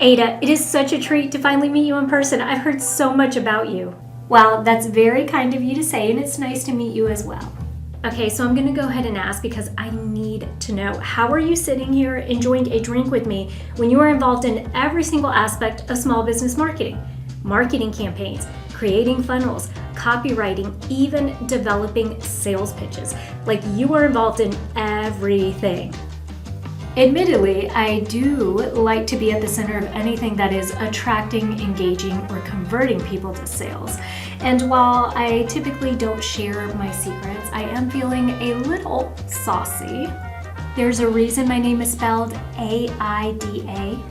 Ada, it is such a treat to finally meet you in person. I've heard so much about you. Well, that's very kind of you to say, and it's nice to meet you as well. Okay, so I'm gonna go ahead and ask because I need to know, how are you sitting here enjoying a drink with me when you are involved in every single aspect of small business marketing? Marketing campaigns, creating funnels, copywriting, even developing sales pitches. Like, you are involved in everything. Admittedly, I do like to be at the center of anything that is attracting, engaging, or converting people to sales. And while I typically don't share my secrets, I am feeling a little saucy. There's a reason my name is spelled AIDA.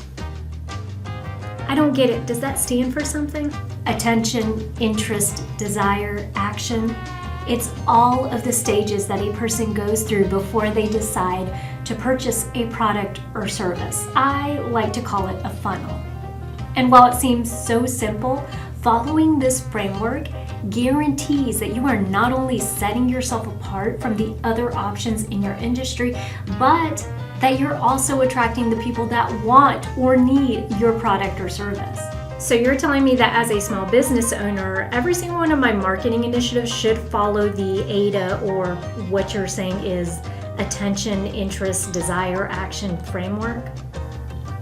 I don't get it. Does that stand for something? Attention, interest, desire, action. It's all of the stages that a person goes through before they decide to purchase a product or service. I like to call it a funnel. And while it seems so simple, following this framework guarantees that you are not only setting yourself apart from the other options in your industry, but that you're also attracting the people that want or need your product or service. So you're telling me that as a small business owner, every single one of my marketing initiatives should follow the AIDA, or what you're saying is attention, interest, desire, action framework?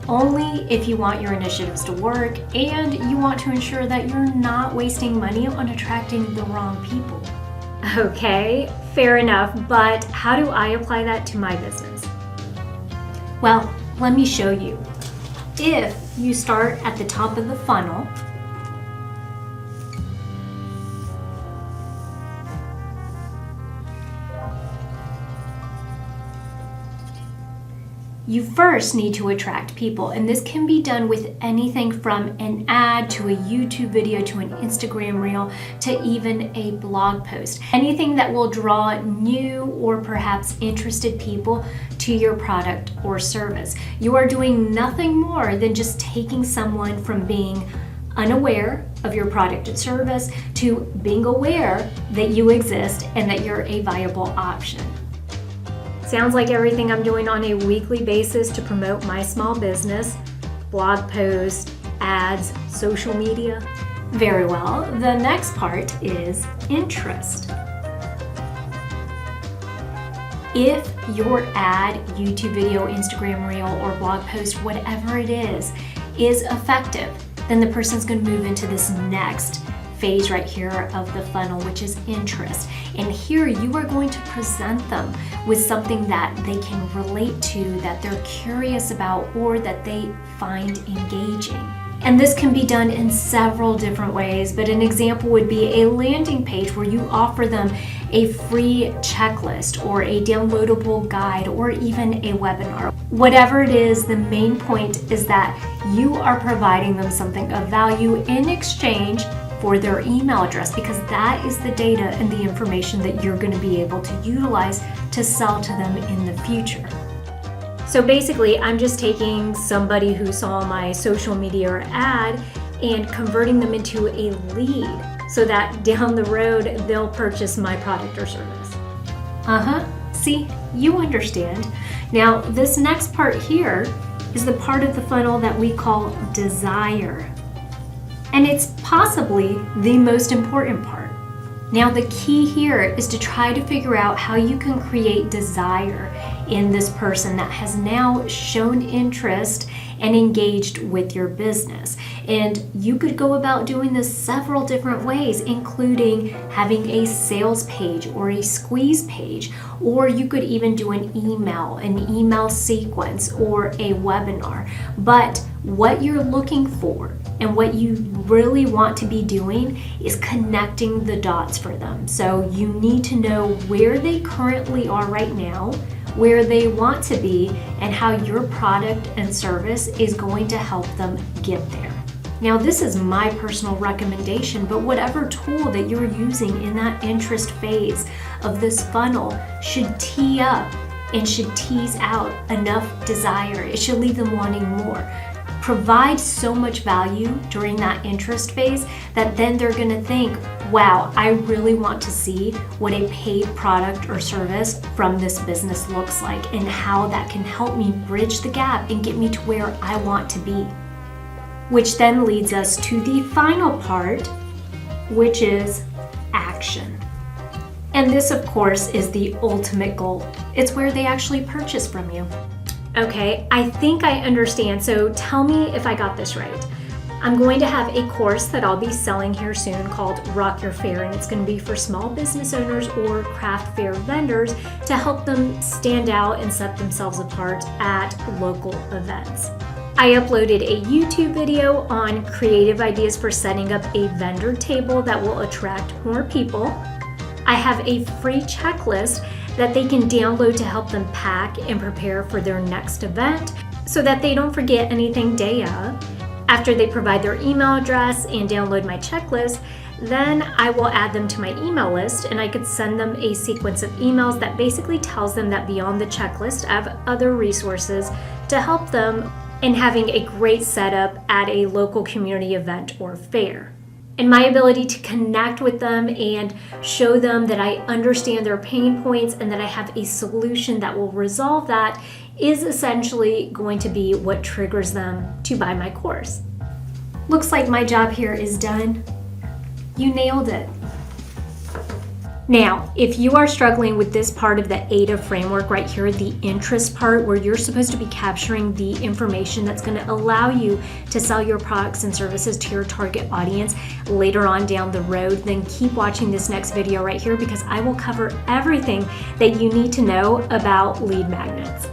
Only if you want your initiatives to work and you want to ensure that you're not wasting money on attracting the wrong people. Okay, fair enough, but how do I apply that to my business? Well, let me show you. If you start at the top of the funnel, you first need to attract people, and this can be done with anything from an ad to a YouTube video to an Instagram reel to even a blog post. Anything that will draw new or perhaps interested people to your product or service. You are doing nothing more than just taking someone from being unaware of your product and service to being aware that you exist and that you're a viable option. Sounds like everything I'm doing on a weekly basis to promote my small business, blog posts, ads, social media. Very well. The next part is interest. If your ad, YouTube video, Instagram reel, or blog post, whatever it is effective, then the person's going to move into this next phase right here of the funnel, which is interest. And here you are going to present them with something that they can relate to, that they're curious about, or that they find engaging. And this can be done in several different ways, but an example would be a landing page where you offer them a free checklist or a downloadable guide or even a webinar. Whatever it is, the main point is that you are providing them something of value in exchange for their email address, because that is the data and the information that you're going to be able to utilize to sell to them in the future. So basically, I'm just taking somebody who saw my social media or ad and converting them into a lead so that down the road they'll purchase my product or service. See, you understand. Now, this next part here is the part of the funnel that we call desire. And it's possibly the most important part. Now, the key here is to try to figure out how you can create desire in this person that has now shown interest and engaged with your business. And you could go about doing this several different ways, including having a sales page or a squeeze page, or you could even do an email sequence, or a webinar. But what you're looking for and what you really want to be doing is connecting the dots for them. So you need to know where they currently are right now, where they want to be, and how your product and service is going to help them get there. Now, this is my personal recommendation, but whatever tool that you're using in that interest phase of this funnel should tee up and should tease out enough desire. It should leave them wanting more. Provide so much value during that interest phase that then they're going to think, wow, I really want to see what a paid product or service from this business looks like and how that can help me bridge the gap and get me to where I want to be. which then leads us to the final part, which is action. And this, of course, is the ultimate goal. It's where they actually purchase from you. Okay, I think I understand, so tell me if I got this right. I'm going to have a course that I'll be selling here soon called Rock Your Fair, and it's going to be for small business owners or craft fair vendors to help them stand out and set themselves apart at local events. I uploaded a YouTube video on creative ideas for setting up a vendor table that will attract more people. I have a free checklist that they can download to help them pack and prepare for their next event so that they don't forget anything day of. After they provide their email address and download my checklist, then I will add them to my email list, and I could send them a sequence of emails that basically tells them that beyond the checklist, I have other resources to help them in having a great setup at a local community event or fair. And my ability to connect with them and show them that I understand their pain points and that I have a solution that will resolve that is essentially going to be what triggers them to buy my course. Looks like my job here is done. You nailed it. Now, if you are struggling with this part of the AIDA framework right here, the interest part where you're supposed to be capturing the information that's going to allow you to sell your products and services to your target audience later on down the road, then keep watching this next video right here because I will cover everything that you need to know about lead magnets.